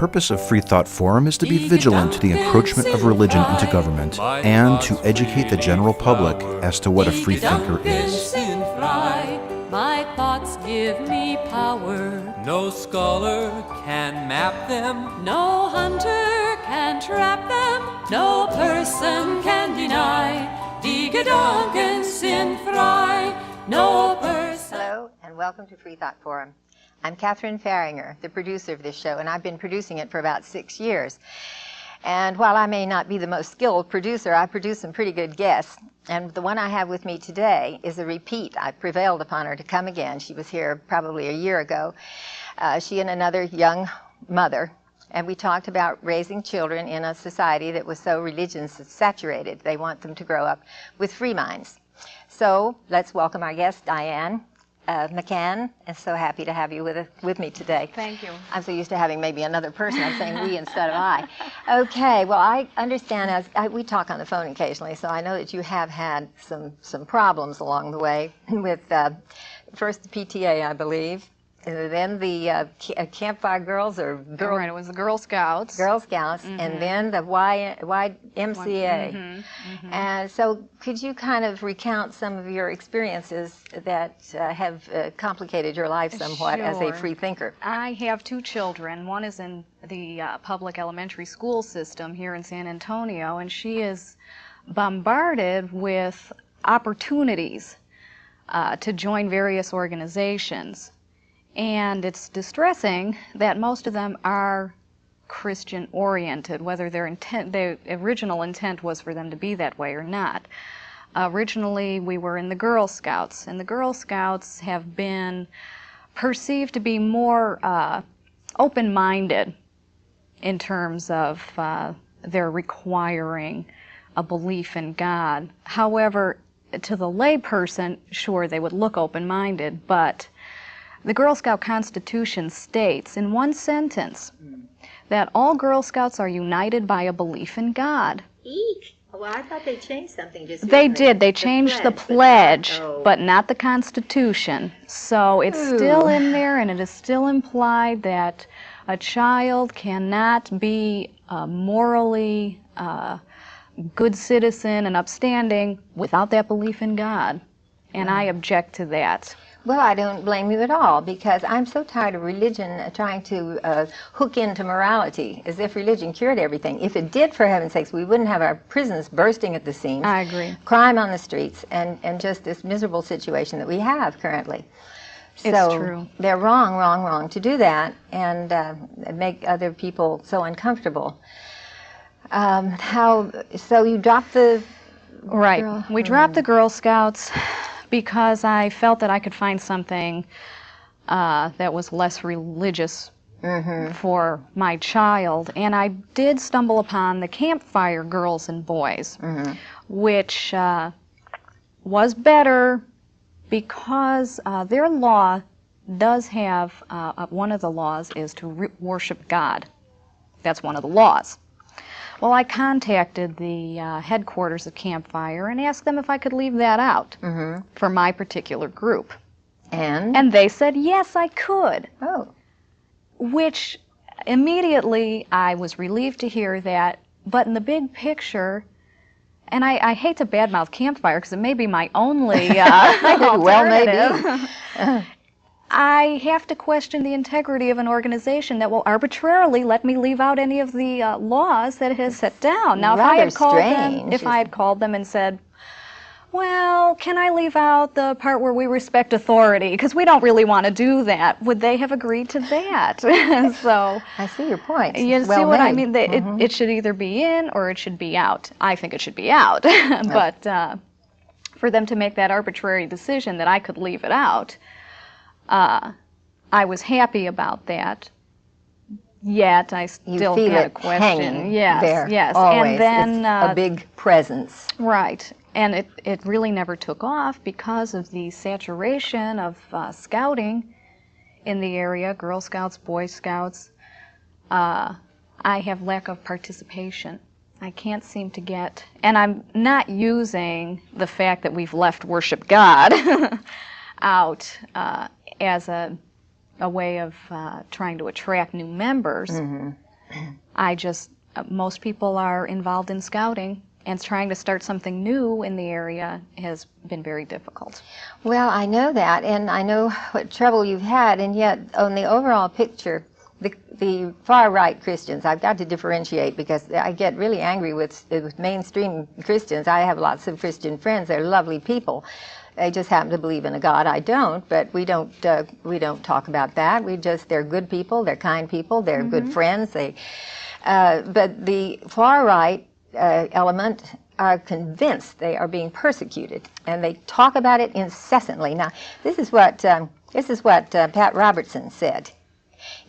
purpose of Freethought Forum is to be vigilant to the encroachment of religion into government and to educate the general public as to what a freethinker is. My thoughts give me power. No scholar can map them. No hunter can trap them. No person can deny. Die Gedanken sind frei. No person. Hello, and welcome to Freethought Forum. I'm Catherine Fahringer, the producer of this show, and I've been producing it for about 6 years. And while I may not be the most skilled producer, I produce some pretty good guests. And the one I have with me today is a repeat. I prevailed upon her to come again. She was here probably a year ago. She and another young mother. And we talked about raising children in a society that was so religion-saturated. They want them to grow up with free minds. So let's welcome our guest, Diane McCann, and so happy to have you with me today. Thank you. I'm so used to having maybe another person. I'm saying we instead of I. Okay, well, I understand, we talk on the phone occasionally, so I know that you have had some problems along the way with first the PTA, I believe, and then the Campfire Girls or Girl. Right, it was the Girl Scouts. Girl Scouts, and then the YMCA. And so could you kind of recount some of your experiences that have complicated your life somewhat as a free thinker? I have 2 children. One is in the public elementary school system here in San Antonio, and she is bombarded with opportunities to join various organizations. And it's distressing that most of them are Christian-oriented, whether their original intent was for them to be that way or not. Originally, we were in the Girl Scouts, and the Girl Scouts have been perceived to be more open-minded in terms of their requiring a belief in God. However, to the layperson, sure, they would look open-minded, but the Girl Scout Constitution states in one sentence that all Girl Scouts are united by a belief in God. Eek! Well, I thought they changed something just They did. They changed the pledge, but not the Constitution. So it's still in there, and it is still implied that a child cannot be a morally good citizen and upstanding without that belief in God. And I object to that. Well, I don't blame you at all, because I'm so tired of religion trying to hook into morality, as if religion cured everything. If it did, for heaven's sakes, we wouldn't have our prisons bursting at the seams. I agree. Crime on the streets, and just this miserable situation that we have currently. It's true. They're wrong to do that and make other people so uncomfortable. So you dropped the... Right. We dropped the Girl Scouts because I felt that I could find something that was less religious for my child. And I did stumble upon the Campfire Girls and Boys, which was better because their law does have, one of the laws is to worship God. That's one of the laws. Well, I contacted the headquarters of Campfire and asked them if I could leave that out for my particular group. And they said, yes, I could. Oh. Which immediately I was relieved to hear that, but in the big picture, and I hate to badmouth Campfire because it may be my only alternative. Well, maybe. I have to question the integrity of an organization that will arbitrarily let me leave out any of the laws that it has set down. Now, if I had called them and said, well, can I leave out the part where we respect authority? Because we don't really want to do that. Would they have agreed to that? So I see your point. You see what I mean? It should either be in or it should be out. I think it should be out. But for them to make that arbitrary decision that I could leave it out, I was happy about that, yet I still had a question. Yes. Always. And then it's a big presence. Right, and it really never took off because of the saturation of scouting in the area, Girl Scouts, Boy Scouts. I have lack of participation. I can't seem to get, and I'm not using the fact that we've left worship God out as a way of trying to attract new members. Most people are involved in scouting, and trying to start something new in the area has been very difficult. Well, I know that, and I know what trouble you've had, and yet on the overall picture, the far-right Christians, I've got to differentiate because I get really angry with mainstream Christians. I have lots of Christian friends. They're lovely people. They just happen to believe in a God. I don't, but we don't talk about that. They're good people. They're kind people. They're good friends. But the far-right element are convinced they are being persecuted, and they talk about it incessantly. Now, this is what Pat Robertson said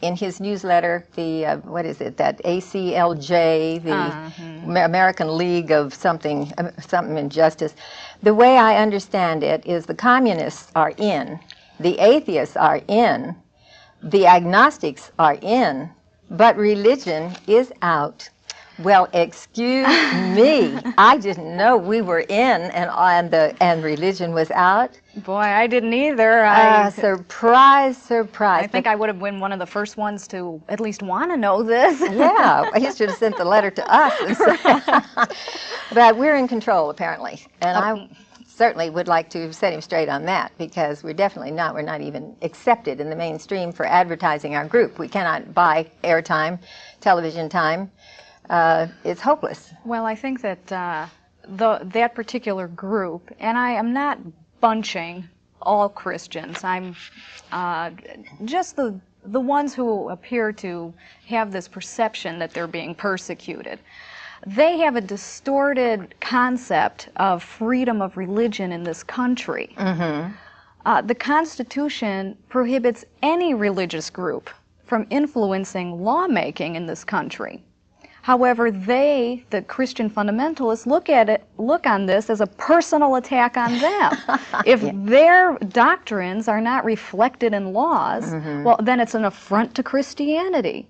in his newsletter, that ACLJ, the American League of something Injustice. The way I understand it is the communists are in, the atheists are in, the agnostics are in, but religion is out. Well, excuse me. I didn't know we were in and religion was out. Boy, I didn't either. Surprise, surprise. I think I would have been one of the first ones to at least want to know this. Yeah, he should have sent the letter to us. But we're in control, apparently. And I certainly would like to set him straight on that, because we're definitely not. We're not even accepted in the mainstream for advertising our group. We cannot buy airtime, television time. It's hopeless. Well, I think that that particular group, and I am not bunching all Christians. I'm just the ones who appear to have this perception that they're being persecuted. They have a distorted concept of freedom of religion in this country. The Constitution prohibits any religious group from influencing lawmaking in this country. However, the Christian fundamentalists, look on this as a personal attack on them. If their doctrines are not reflected in laws, well, then it's an affront to Christianity.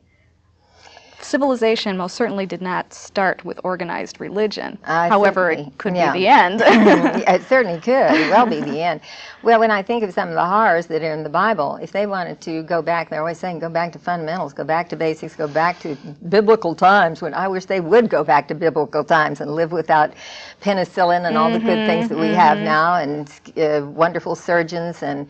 Civilization most certainly did not start with organized religion. However, it could be the end. It certainly could well be the end. Well, when I think of some of the horrors that are in the Bible, if they wanted to go back, they're always saying, go back to fundamentals, go back to basics, go back to biblical times, when I wish they would go back to biblical times and live without penicillin and all the good things that we have now, and wonderful surgeons and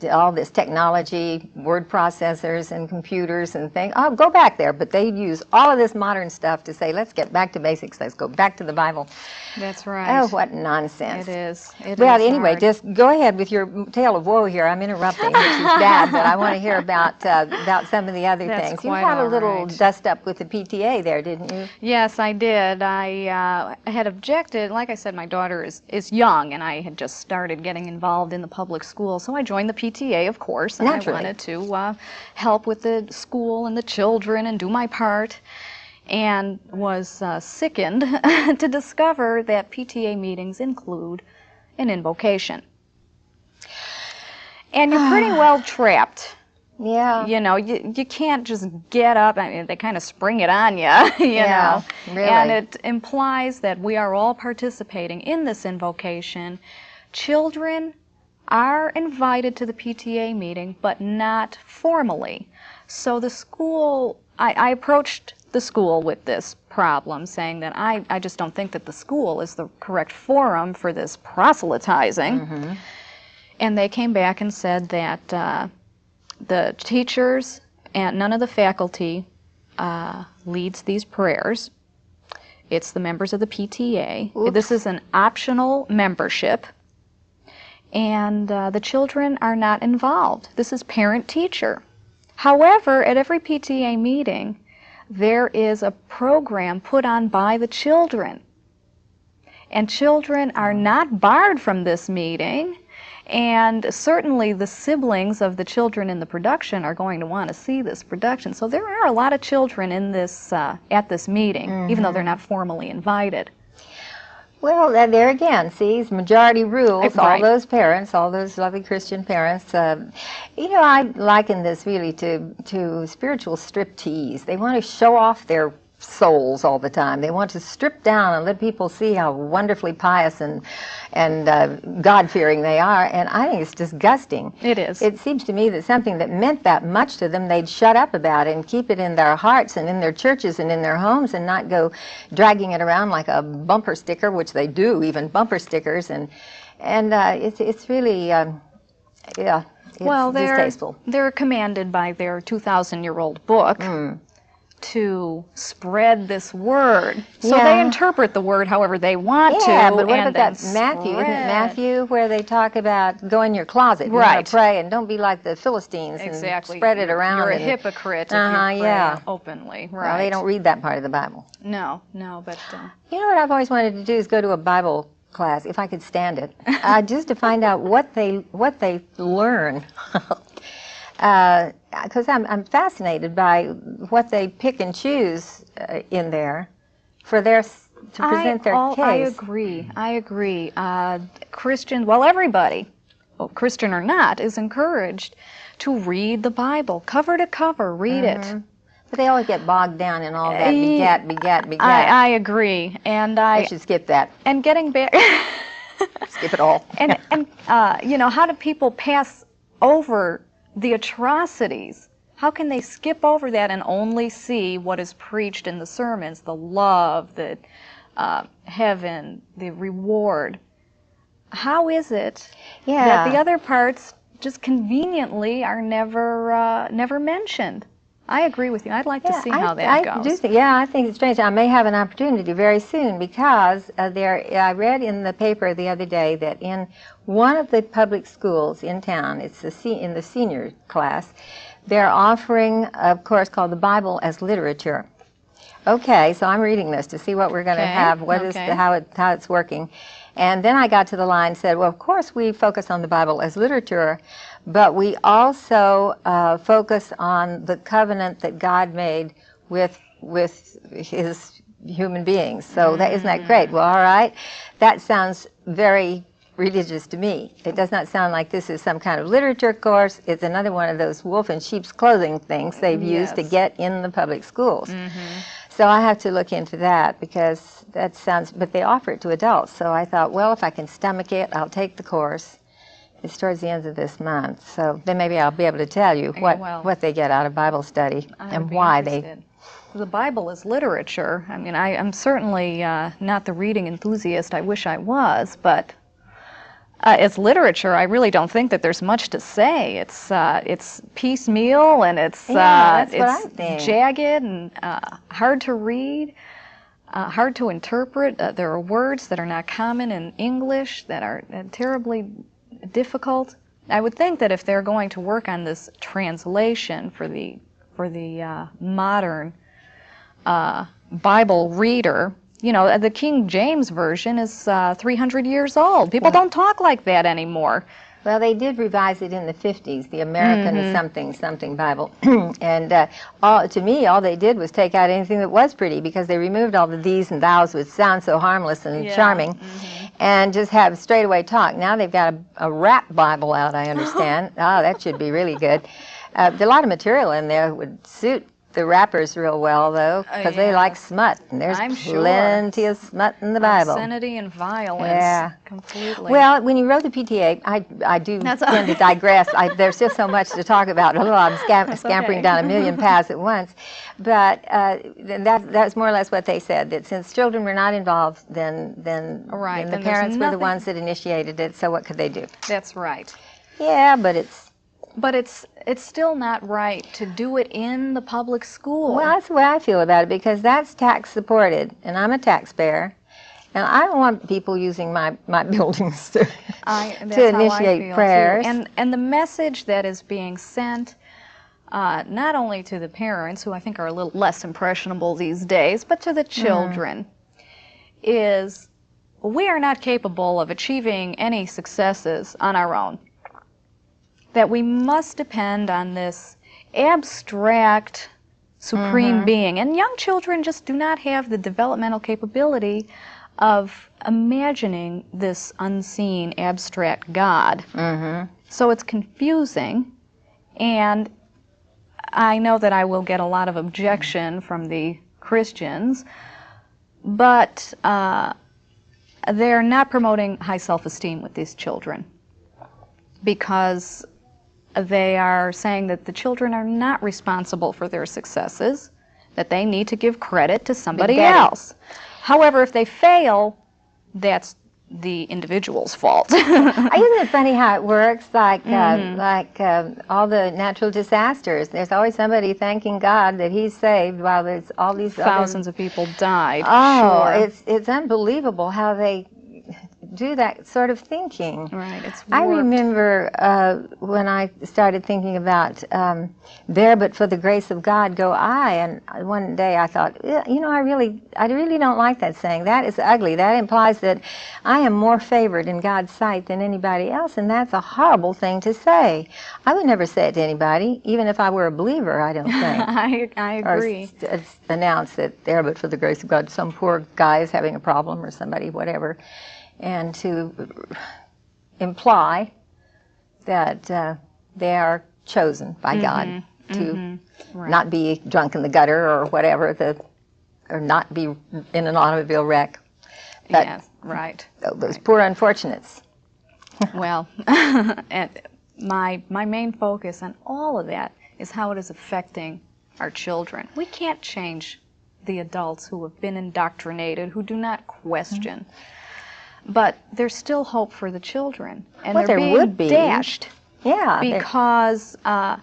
all this technology, word processors and computers and things. Oh, go back there. But they use all of this modern stuff to say, let's get back to basics. Let's go back to the Bible. That's right. Oh, what nonsense. It is. Well, anyway, just go ahead with your tale of woe here. I'm interrupting, which is bad, but I want to hear about some of the other things. You had a little dust up with the PTA there, didn't you? Yes, I did. I had objected. Like I said, my daughter is young, and I had just started getting involved in the public school, so I joined the PTA, of course, and Naturally. I wanted to help with the school and the children and do my part, and was sickened to discover that PTA meetings include an invocation. And you're pretty well trapped. Yeah. You know, you can't just get up. I mean, they kind of spring it on you, you know. Really. And it implies that we are all participating in this invocation. Children are invited to the PTA meeting, but not formally. So the school, I approached the school with this problem, saying that I just don't think that the school is the correct forum for this proselytizing. And they came back and said that the teachers and none of the faculty leads these prayers. It's the members of the PTA. Oops. This is an optional membership. And the children are not involved. This is parent-teacher. However, at every PTA meeting, there is a program put on by the children. And children are not barred from this meeting, and certainly the siblings of the children in the production are going to want to see this production. So there are a lot of children in this at this meeting, even though they're not formally invited. Well, there again, see, majority rules. Right. All those parents, all those lovely Christian parents. You know, I liken this really to spiritual striptease. They want to show off their souls all the time. They want to strip down and let people see how wonderfully pious and God-fearing they are, and I think it's disgusting. It is. It seems to me that something that meant that much to them, they'd shut up about it and keep it in their hearts and in their churches and in their homes, and not go dragging it around like a bumper sticker, which they do, even bumper stickers, and it's really, yeah, it's distasteful. They're commanded by their 2,000-year-old book to spread this word. So they interpret the word however they want to. Yeah, but what and about that Matthew? Isn't it Matthew where they talk about go in your closet, you want to pray, and don't be like the Philistines and spread it around. You're a hypocrite if you pray openly. Right. Well, they don't read that part of the Bible. No, but... You know what I've always wanted to do is go to a Bible class, if I could stand it, just to find out what they learn. Because I'm fascinated by what they pick and choose in there for to present their case. I agree. Christians, well, everybody, Christian or not, is encouraged to read the Bible, cover to cover, read it. But they always get bogged down in all that begat. I agree, and I should skip that. And getting back, skip it all. and how do people pass over the atrocities? How can they skip over that and only see what is preached in the sermons, the love, the heaven, the reward? How is it that the other parts just conveniently are never mentioned? I agree with you. I'd like to see how that goes. I think it's strange. I may have an opportunity very soon, because I read in the paper the other day that in one of the public schools in town, it's in the senior class, they're offering a course called the Bible as Literature. Okay, so I'm reading this to see what we're going to have, how it's working. And then I got to the line and said, well, of course we focus on the Bible as literature, but we also focus on the covenant that God made with his human beings. So isn't that great? Well, all right. That sounds very religious to me. It does not sound like this is some kind of literature course. It's another one of those wolf in sheep's clothing things they've used to get in the public schools. So I have to look into that, because that sounds, but they offer it to adults. So I thought, well, if I can stomach it, I'll take the course. It's towards the end of this month. So then maybe I'll be able to tell you what they get out of Bible study and why they... The Bible is literature. I mean, I'm certainly not the reading enthusiast I wish I was, but as literature, I really don't think that there's much to say. It's piecemeal, and it's jagged and hard to read, hard to interpret. There are words that are not common in English that are terribly difficult. I would think that if they're going to work on this translation for the modern Bible reader, the King James Version is 300 years old. People don't talk like that anymore. Well, they did revise it in the 50s, the American something Bible. And to me, all they did was take out anything that was pretty, because they removed all the these and thous, which sound so harmless and charming, and just have straightaway talk. Now they've got a rap Bible out, I understand. That should be really good. There's a lot of material in there would suit the rappers real well, though, because they like smut, and there's plenty of smut in the Bible. Obscenity and violence, completely. Well, when you wrote the PTA, I do tend to digress. There's just so much to talk about. Although I'm scampering down a million paths at once, but that's more or less what they said. That since children were not involved, then the parents were the ones that initiated it. So what could they do? That's right. Yeah, but it's still not right to do it in the public school. Well, that's the way I feel about it, because that's tax supported, and I'm a taxpayer, and I don't want people using my buildings to initiate prayers. And the message that is being sent, not only to the parents, who I think are a little less impressionable these days, but to the children, is we are not capable of achieving any successes on our own. That we must depend on this abstract, supreme being. And young children just do not have the developmental capability of imagining this unseen, abstract God. So it's confusing, and I know that I will get a lot of objection from the Christians, but they're not promoting high self-esteem with these children because they are saying that the children are not responsible for their successes, that they need to give credit to somebody else. However, if they fail, that's the individual's fault. Isn't it funny how it works? Like all the natural disasters, there's always somebody thanking God that He's saved while there's all these thousands of people died. Oh, sure. It's unbelievable how they do that sort of thinking. Right, it's warped. I remember when I started thinking about there but for the grace of God go I, and one day I thought, you know, I really don't like that saying. That is ugly. That implies that I am more favored in God's sight than anybody else, and that's a horrible thing to say. I would never say it to anybody, even if I were a believer, I don't think. I agree. Or announce that there but for the grace of God some poor guy is having a problem or somebody, whatever. And to imply that they are chosen by God to not be drunk in the gutter or whatever, or not be in an automobile wreck. But yes, right. Those poor unfortunates. Well, and my main focus on all of that is how it is affecting our children. We can't change the adults who have been indoctrinated, who do not question. But there's still hope for the children, and Well, they're there being would be. dashed Yeah. because the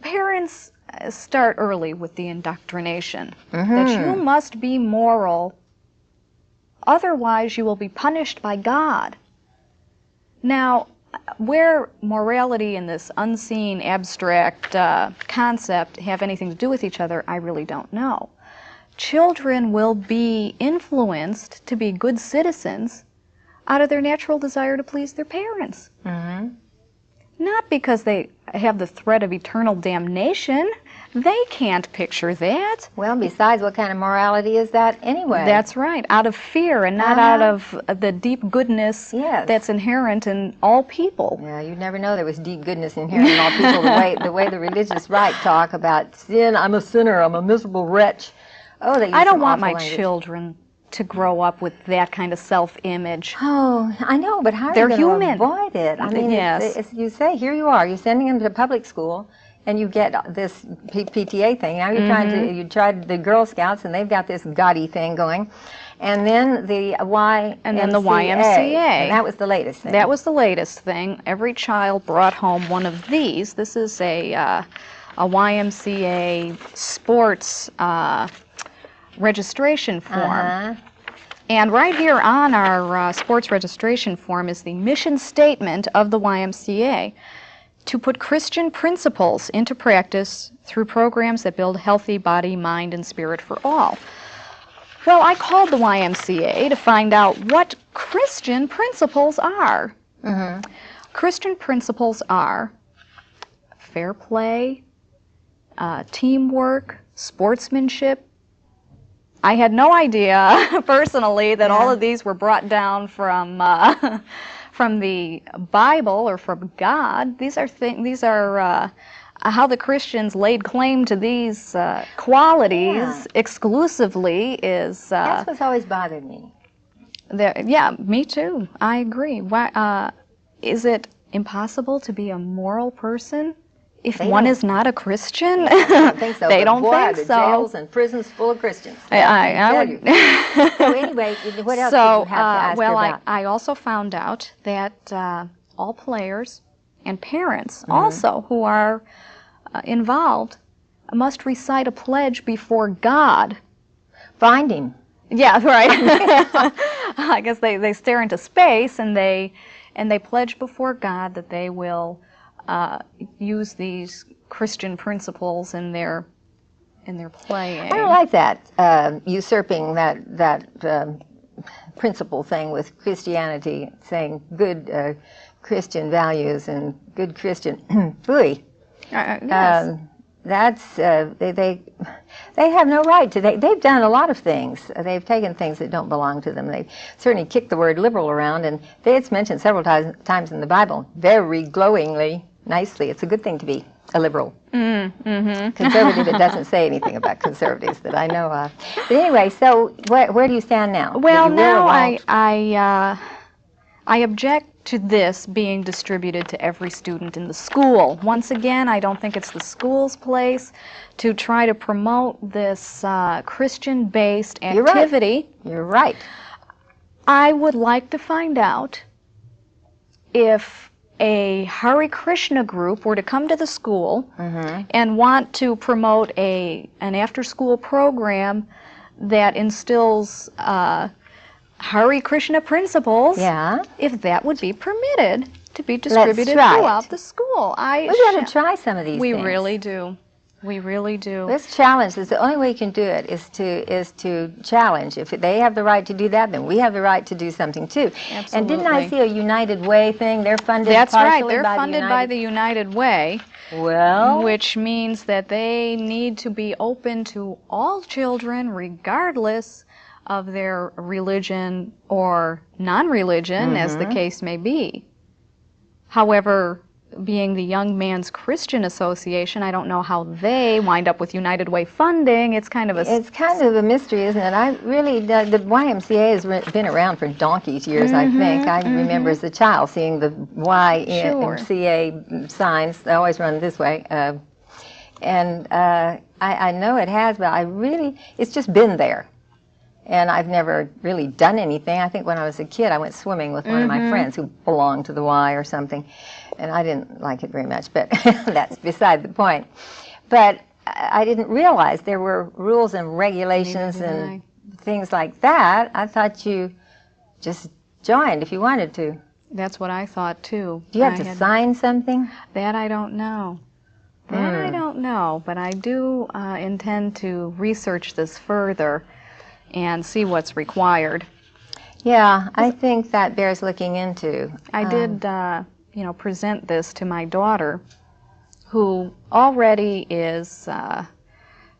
parents start early with the indoctrination that you must be moral, otherwise you will be punished by God. Now, where morality and this unseen, abstract concept have anything to do with each other, I really don't know. Children will be influenced to be good citizens out of their natural desire to please their parents. Not because they have the threat of eternal damnation. They can't picture that. Well, besides, what kind of morality is that anyway? That's right, out of fear and not out of the deep goodness that's inherent in all people. Yeah, you'd never know there was deep goodness inherent in all people. The way the religious right talk about sin, I'm a sinner, I'm a miserable wretch. Oh, they use I don't some want awful my language. children to grow up with that kind of self-image. Oh, I know, but how are They're you going to human. avoid it? I mean, it's, you say, here you are, you're sending them to public school, and you get this PTA thing. Now you tried the Girl Scouts, and they've got this gaudy thing going. And then the YMCA. And then the YMCA. And that was the latest thing. That was the latest thing. Every child brought home one of these. This is a YMCA sports registration form. And right here on our sports registration form is the mission statement of the YMCA: to put Christian principles into practice through programs that build healthy body, mind, and spirit for all. Well, I called the YMCA to find out what Christian principles are. Christian principles are fair play, teamwork, sportsmanship. I had no idea personally that all of these were brought down from the Bible or from God. These are how the Christians laid claim to these qualities exclusively. Is that's what's always bothered me. Yeah, me too. I agree. Why is it impossible to be a moral person if one is not a Christian? I don't think so. They but don't boy, think the so. jails and prisons full of Christians. I would. So anyway, what else did you have to ask her about? I also found out that all players and parents also who are involved must recite a pledge before God. Find him. Yeah, right. I guess they stare into space and they pledge before God that they will use these Christian principles in their playing. I don't like that usurping that principle thing with Christianity, saying good Christian values and good Christian. Phooey. Yes. That's they have no right to. They've done a lot of things. They've taken things that don't belong to them. They've certainly kicked the word liberal around, and it's mentioned several times in the Bible, very glowingly, nicely. It's a good thing to be a liberal. Conservative, it doesn't say anything about conservatives that I know of. But anyway, so where do you stand now? Well, That you will or now won't? I object to this being distributed to every student in the school. Once again, I don't think it's the school's place to try to promote this Christian-based You're right. activity. You're right. I would like to find out if a Hare Krishna group were to come to the school and want to promote an after-school program that instills Hare Krishna principles, Yeah. if that would be permitted to be distributed try it. throughout the school. We got to try some of these We things. really do. We really do. Let's challenge this. The only way you can do it is to challenge. If they have the right to do that, then we have the right to do something too. And didn't I Absolutely. see a United Way thing? They're funded That's right. partially They're by funded by the United Way, Well, which means that they need to be open to all children, regardless of their religion or non-religion, as the case may be. However, being the Young Man's Christian Association, I don't know how they wind up with United Way funding. It's kind of a it's kind of a mystery, isn't it? I really, the YMCA has been around for donkey's years, I think. I remember as a child seeing the YMCA signs. They always run this way. I know it has, but it's just been there. And I've never really done anything. I think when I was a kid, I went swimming with one of my friends who belonged to the Y or something. And I didn't like it very much, but that's beside the point. But I didn't realize there were rules and regulations and things like that. I thought you just joined if you wanted to. That's what I thought too. Do you have to sign something? That I don't know. That I don't know, but I do intend to research this further and see what's required. Yeah, I think that bears looking into. I did, present this to my daughter, who already is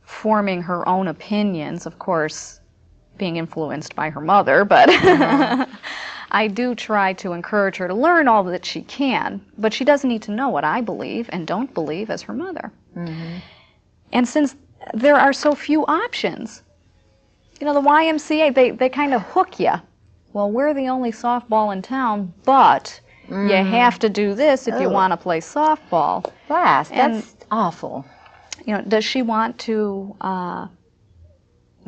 forming her own opinions, of course, being influenced by her mother, but I do try to encourage her to learn all that she can, but she doesn't need to know what I believe and don't believe as her mother. And since there are so few options, the YMCA, they kind of hook you. Well, we're the only softball in town, but you have to do this if you want to play softball. Blast, And- that's awful. Does she want to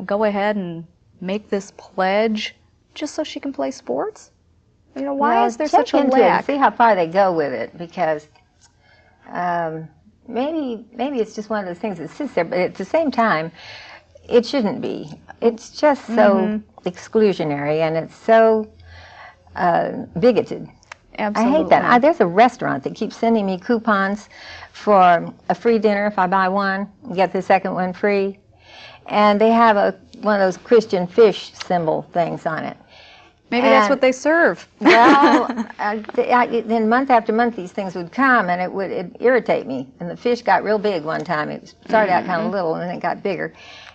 go ahead and make this pledge just so she can play sports? Why Well, is there check such a into it and lack? see how far they go with it, because maybe it's just one of those things that sits there, but at the same time, it shouldn't be. It's just so exclusionary, and it's so bigoted. Absolutely. I hate that. There's a restaurant that keeps sending me coupons for a free dinner if I buy one, get the second one free. And they have one of those Christian fish symbol things on it. Maybe that's And- what they serve. Well, then month after month these things would come, and it'd irritate me. And the fish got real big one time. It started out kind of little, and then it got bigger.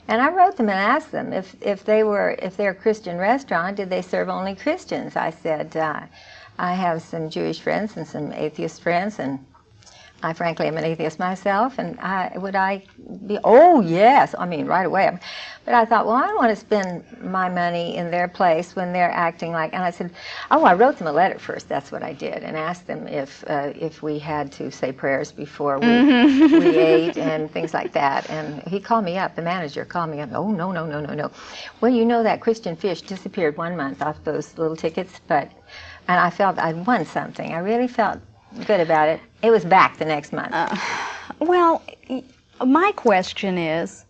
And I wrote them and asked them if they're a Christian restaurant, did they serve only Christians? I said, I have some Jewish friends and some atheist friends, and I frankly am an atheist myself, and would I be, oh yes, I mean right away. But I thought, well, I don't want to spend my money in their place when they're acting like, and I said, oh, I wrote them a letter first, that's what I did, and asked them if we had to say prayers before we ate and things like that. And he called me up, the manager called me up, oh, no. Well, that Christian fish disappeared 1 month off those little tickets, and I felt I'd won something. I really felt good about it. It was back the next month. Well, my question is,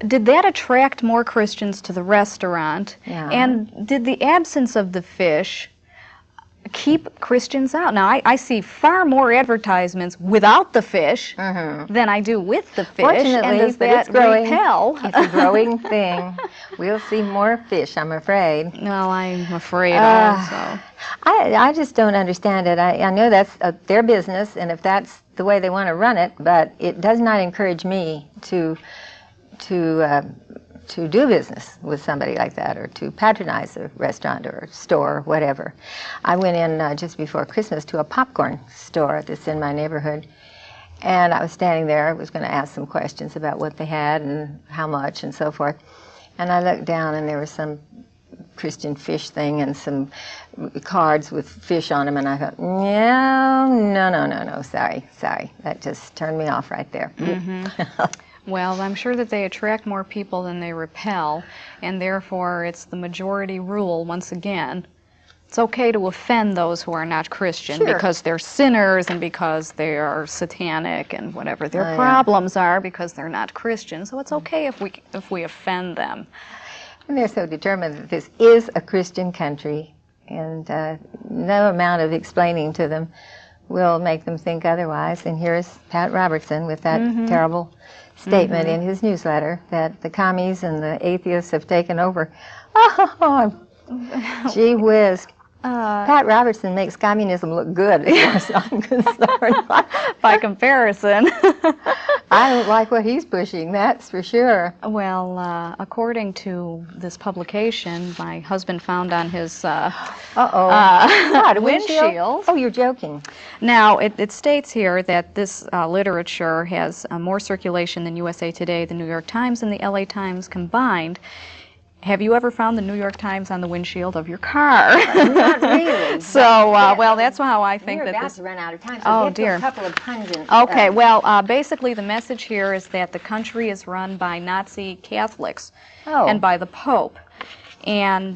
did that attract more Christians to the restaurant? Yeah. And did the absence of the fish keep Christians out? Now, I see far more advertisements without the fish than I do with the fish. Fortunately, and does but that it's growing. repel? It's a growing thing. We'll see more fish, I'm afraid. Well, I'm afraid also. I just don't understand it. I know that's their business, and if that's the way they want to run it, but it does not encourage me to do business with somebody like that, or to patronize a restaurant or a store or whatever. I went in just before Christmas to a popcorn store that's in my neighborhood, And I was standing there. I was going to ask some questions about what they had and how much and so forth. And I looked down, and there was some Christian fish thing and some cards with fish on them. And I thought, no, sorry. That just turned me off right there. Well, I'm sure that they attract more people than they repel, and therefore it's the majority rule once again. It's okay to offend those who are not Christian because they're sinners and because they are satanic and whatever their problems are because they're not Christian. So it's okay if we offend them. And they're so determined that this is a Christian country, and no amount of explaining to them will make them think otherwise. And here's Pat Robertson with that terrible statement in his newsletter that the commies and the atheists have taken over. Oh, gee whiz. Pat Robertson makes communism look good, as far as I'm concerned. By comparison. I don't like what he's pushing, that's for sure. Well, according to this publication my husband found on his windshield. Oh, you're joking. Now, it states here that this literature has more circulation than USA Today, the New York Times, and the LA Times combined. Have you ever found the New York Times on the windshield of your car? Not really. So, well, that's how I think We're that about this... to run out of time, so get to dear. a couple of pungent... Okay, well, basically the message here is that the country is run by Nazi Catholics and by the Pope. And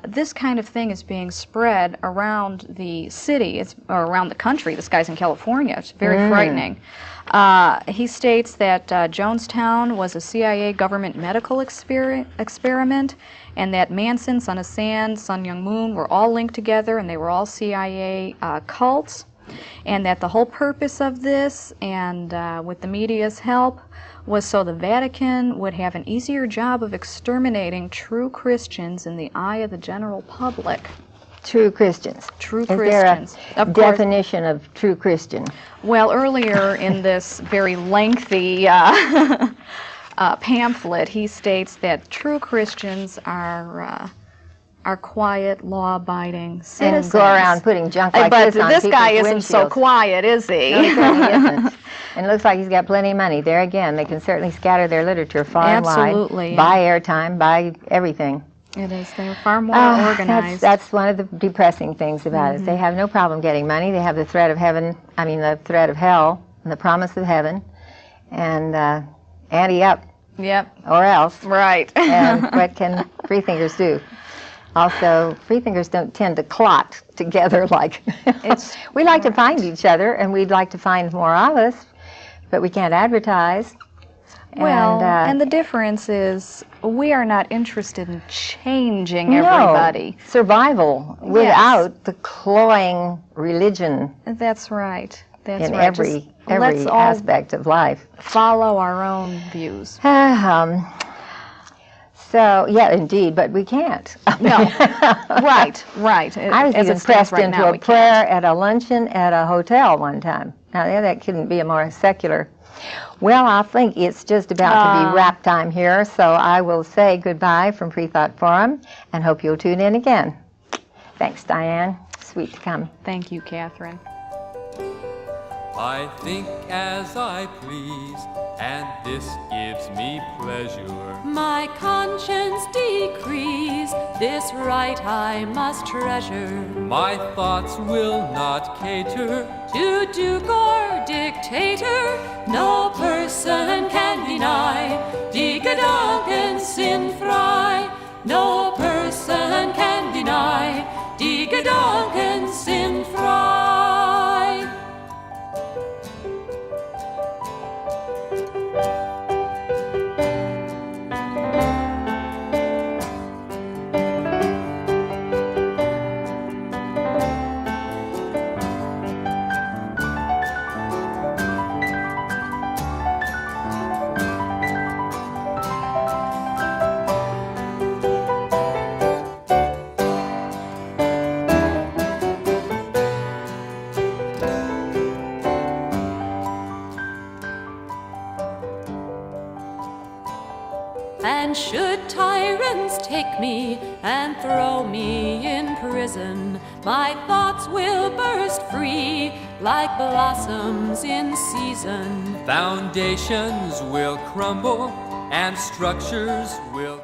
this kind of thing is being spread around the city, or around the country. This guy's in California. It's very frightening. He states that Jonestown was a CIA government medical experiment, and that Manson, Son of Sand, Sun Myung Moon were all linked together, and they were all CIA cults, and that the whole purpose of this, and with the media's help, was so the Vatican would have an easier job of exterminating true Christians in the eye of the general public. True Christians. True Is Christians. there a definition of true Christian? Well, earlier in this very lengthy pamphlet, he states that true Christians are quiet, law-abiding citizens. And go around putting junk like this on But this guy isn't people's so windshields. quiet, is he? No, he certainly isn't. And it looks like he's got plenty of money. There again, they can certainly scatter their literature far and wide. Absolutely. Buy airtime, buy everything. It is. They're far more organized. That's one of the depressing things about it. They have no problem getting money. They have the threat of the threat of hell, and the promise of heaven, and ante up. Yep. Or else. Right. And what can freethinkers do? Also, freethinkers don't tend to clot together like... we like to find each other, and we'd like to find more of us, but we can't advertise. Well, and the difference is we are not interested in changing everybody. Survival without the cloying religion. That's right. That's in right. every aspect of life. Follow our own views. So, yeah, indeed, but we can't. No. Right. I was even pressed into a prayer at a luncheon at a hotel one time. Now, that couldn't be a more secular. Well, I think it's just about to be wrap time here, so I will say goodbye from Freethought Forum and hope you'll tune in again. Thanks, Diane. Sweet to come. Thank you, Catherine. I think as I please, and this gives me pleasure. My conscience decrees, this right I must treasure. My thoughts will not cater To duke or dictator, no person can deny. Die Gedanken sind frei, no person can deny. Die Gedanken sind frei. And should tyrants take me, and throw me in prison, my thoughts will burst free like blossoms in season. Foundations will crumble and structures will